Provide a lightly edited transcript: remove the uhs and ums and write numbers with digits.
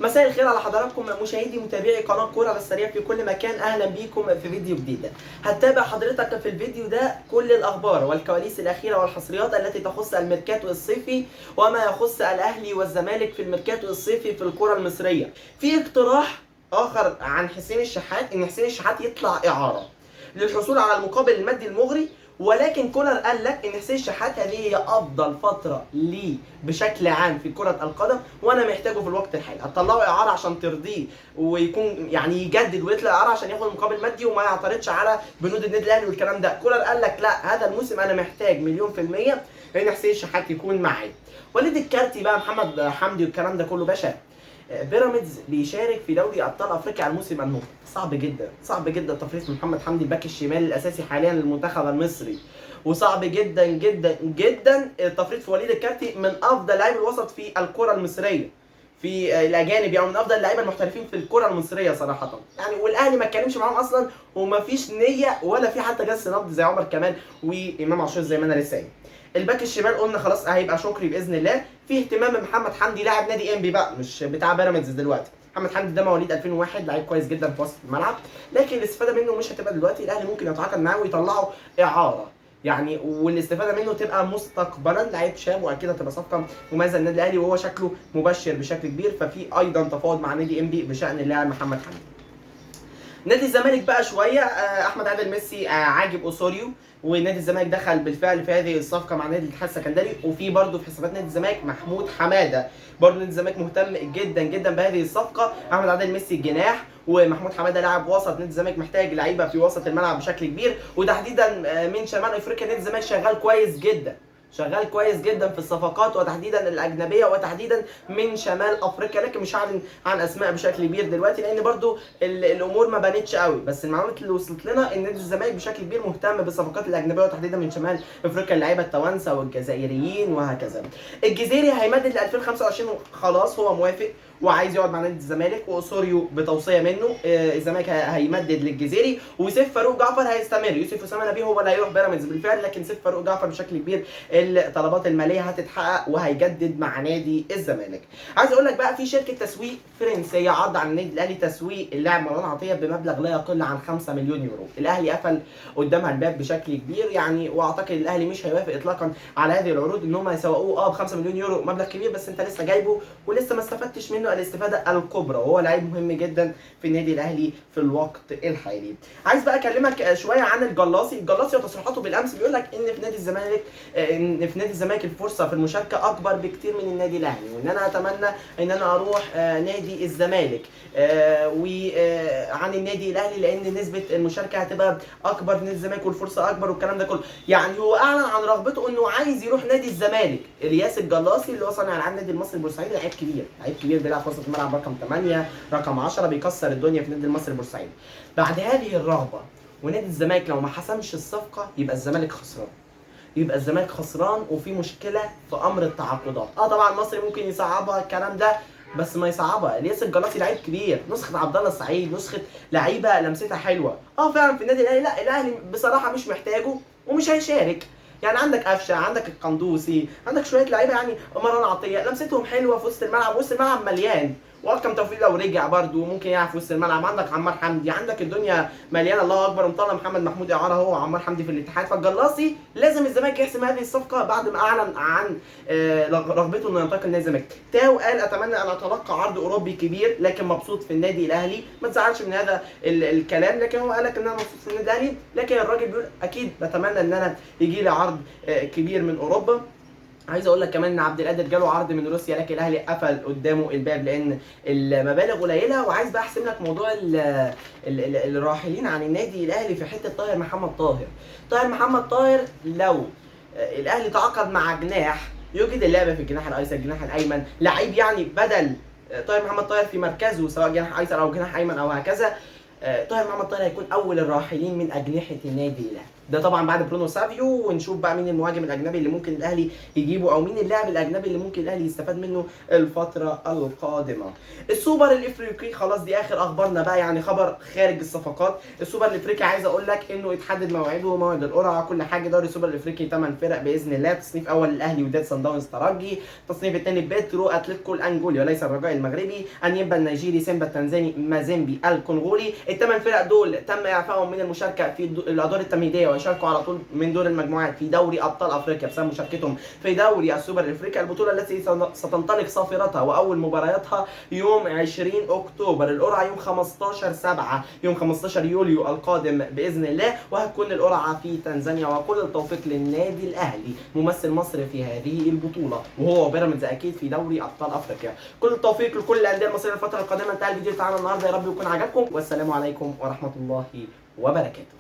مساء الخير على حضراتكم مشاهدي متابعي قناه كوره بالسريع في كل مكان. اهلا بيكم في فيديو جديد. هتتابع حضرتك في الفيديو ده كل الاخبار والكواليس الاخيره والحصريات التي تخص الميركاتو الصيفي وما يخص الاهلي والزمالك في الميركاتو الصيفي في الكره المصريه. في اقتراح اخر عن حسين الشحات ان حسين الشحات يطلع اعاره للحصول على المقابل المادي المغري، ولكن كولر قال لك ان حسين الشحات هذه هي افضل فتره ليه بشكل عام في كره القدم، وانا محتاجه في الوقت الحالي. هتطلعه اعاره عشان ترضيه ويكون يعني يجدد ويطلع اعاره عشان ياخد مقابل مادي وما يعترضش على بنود النادي الاهلي والكلام ده. كولر قال لك لا، هذا الموسم انا محتاج 100% ان حسين الشحات يكون معي. وليد الكارتي بقى، محمد حمدي والكلام ده كله. باشا بيراميدز بيشارك في دوري ابطال افريقيا على الموسم المقبل. صعب جدا تفريط محمد حمدي الباك الشمال الاساسي حاليا للمنتخب المصري، وصعب جدا جدا جدا التفريط في وليد الكارتي من افضل لاعبي الوسط في الكره المصريه في الاجانب، يعني من افضل اللعيبه المحترفين في الكره المصريه صراحه يعني. والاهلي ما اتكلمش معاهم اصلا ومفيش نيه ولا في حتى جس نبض زي عمر كمال وامام عاشور زي ما انا لسه قايل. الباك الشمال قلنا خلاص هيبقى شكري باذن الله. في اهتمام بمحمد حمدي لاعب نادي انبي بقى، مش بتاع بيراميدز دلوقتي. محمد حمدي ده مواليد 2001، لعيب كويس جدا في وسط الملعب، لكن الاستفاده منه مش هتبقى دلوقتي. الاهلي ممكن يتعاقد معاه ويطلعه اعاره يعني، والاستفاده منه تبقى مستقبلا. لعيب شاب واكيد هتبقى صفقه مميزه للنادي الاهلي، وهو شكله مبشر بشكل كبير. ففي ايضا تفاوض مع نادي انبي بشان اللاعب محمد حمدي. نادي الزمالك بقى شويه، احمد عادل ميسي عاجب اوسوريو، ونادي الزمالك دخل بالفعل في هذه الصفقه مع نادي الاتحاد السكندري. وفي برضه في حسابات نادي الزمالك محمود حماده، برضه نادي الزمالك مهتم جدا جدا بهذه الصفقه. احمد عادل ميسي الجناح، ومحمود حماده لاعب وسط. نادي الزمالك محتاج لعيبه في وسط الملعب بشكل كبير، وتحديدا من شمال افريقيا. نادي الزمالك شغال كويس جدا في الصفقات، وتحديدا الاجنبيه، وتحديدا من شمال افريقيا. لكن مش هعلن عن اسماء بشكل كبير دلوقتي لان برضو الامور ما بانتش قوي، بس المعلومات اللي وصلت لنا ان نادي الزمالك بشكل كبير مهتم بالصفقات الاجنبيه، وتحديدا من شمال افريقيا اللعيبه التوانسه والجزائريين وهكذا. الجزيري هيمدد ل 2025 خلاص، هو موافق وعايز يقعد مع نادي الزمالك، واوسوريو بتوصيه منه. الزمالك هيمدد للجزيري، وسيف فاروق جعفر هيستمر. يوسف اسامه نبيه هو اللي هيروح بيراميدز بالفعل، لكن سيف فاروق جعفر بشكل كبير الطلبات الماليه هتتحقق وهيجدد مع نادي الزمالك. عايز اقول لك بقى في شركه تسويق فرنسيه عرض على النادي الاهلي تسويق اللاعب مروان عطيه بمبلغ لا يقل عن 5 مليون يورو. الاهلي قفل قدامها الباب بشكل كبير يعني، واعتقد الاهلي مش هيوافق اطلاقا على هذه العروض ان هم يسوقوه ب 5 مليون يورو. مبلغ كبير بس انت لسه جايبه ولسه ما استفدتش منه الاستفاده الكبرى، وهو لعيب مهم جدا في النادي الاهلي في الوقت الحالي. عايز بقى اكلمك شويه عن الجلاصي وتصريحاته بالامس. بيقول لك ان في نادي الزمالك الفرصه في المشاركه اكبر بكتير من النادي الاهلي، وان انا اتمنى ان انا اروح نادي الزمالك وعن النادي الاهلي لان نسبه المشاركه هتبقى اكبر في نادي الزمالك والفرصه اكبر والكلام ده كله. يعني هو اعلن عن رغبته انه عايز يروح نادي الزمالك. الياس الجلاصي اللي هو صانع العاب النادي المصري البورسعيدي، لعيب كبير بيلعب في وسط الملعب رقم 8 رقم 10، بيكسر الدنيا في النادي المصري البورسعيدي. بعد هذه الرغبه ونادي الزمالك لو ما حسمش الصفقه يبقى الزمالك خسران وفي مشكله في امر التعاقدات. طبعا المصري ممكن يصعبها الكلام ده، بس ما يصعبها. الياس الجلاصي لعيب كبير، نسخه عبد الله السعيد، نسخه لعيبه لمستها حلوه. فعلا في النادي الاهلي لا، الاهلي بصراحه مش محتاجه ومش هيشارك. يعني عندك قفشه، عندك القندوسي، عندك شويه لعيبه يعني، مروان عطيه لمستهم حلوه في وسط الملعب، وسط الملعب مليان. واكرم توفيق لو رجع برده ممكن يلعب في وسط الملعب. عندك عمار حمدي، عندك الدنيا مليانه الله اكبر. ومطلع محمد محمود اعاره هو وعمار حمدي في الاتحاد. فالجلاصي لازم الزمالك يحسم هذه الصفقه بعد ما اعلن عن رغبته انه ينتقل لنادي الزمالك. تاو قال اتمنى ان اتلقى عرض اوروبي كبير لكن مبسوط في النادي الاهلي. ما تزعلش من هذا الكلام، لكن هو قال لك ان انا مبسوط في النادي الاهلي. لكن الراجل بيقول اكيد بتمنى ان انا يجي لي عرض كبير من اوروبا. عايز اقول لك كمان ان عبد القادر جاله عرض من روسيا، لكن الاهلي قفل قدامه الباب لان المبالغ قليله. وعايز بقى احسم لك موضوع الراحلين عن النادي الاهلي في حته طاهر محمد طاهر. لو الاهلي تعاقد مع جناح يوجد اللعبه في الجناح الايسر الجناح الايمن، لعيب يعني بدل محمد طاهر في مركزه سواء جناح ايسر او جناح ايمن او هكذا. محمد طاهر هيكون اول الراحلين من اجنحه النادي الاهلي. ده طبعا بعد برونو سافيو، ونشوف بقى مين المهاجم الاجنبي اللي ممكن الاهلي يجيبه، او مين اللاعب الاجنبي اللي ممكن الاهلي يستفاد منه الفتره القادمه. السوبر الافريقي خلاص دي اخر اخبارنا بقى، يعني خبر خارج الصفقات. السوبر الافريقي عايز اقول لك انه اتحدد موعده وموعد القرعه كل حاجه. دوري السوبر الافريقي 8 فرق باذن الله. تصنيف اول الاهلي وداد سان داونز ترجي، تصنيف الثاني بيترو اتلتيكو الانجولي وليس الرجاء المغربي، انيمبا النيجيري، سيمبا التنزاني، مازيمبي الكونغولي. الثمان فرق دول تم اعفائهم من المشاركه في الادوار التمهيديه ويشاركوا على طول من دور المجموعات في دوري ابطال افريقيا بسبب مشاركتهم في دوري السوبر الافريقي، البطوله التي ستنطلق صافرتها واول مبارياتها يوم 20 اكتوبر. القرعه يوم 15/7 يوم 15 يوليو القادم باذن الله، وهتكون القرعه في تنزانيا. وكل التوفيق للنادي الاهلي ممثل مصر في هذه البطوله، وهو بيراميدز اكيد في دوري ابطال افريقيا. كل التوفيق لكل الانديه المصريه الفتره القادمه. انتهى الفيديو بتاعنا النهارده، يا رب يكون عجبكم، والسلام عليكم ورحمه الله وبركاته.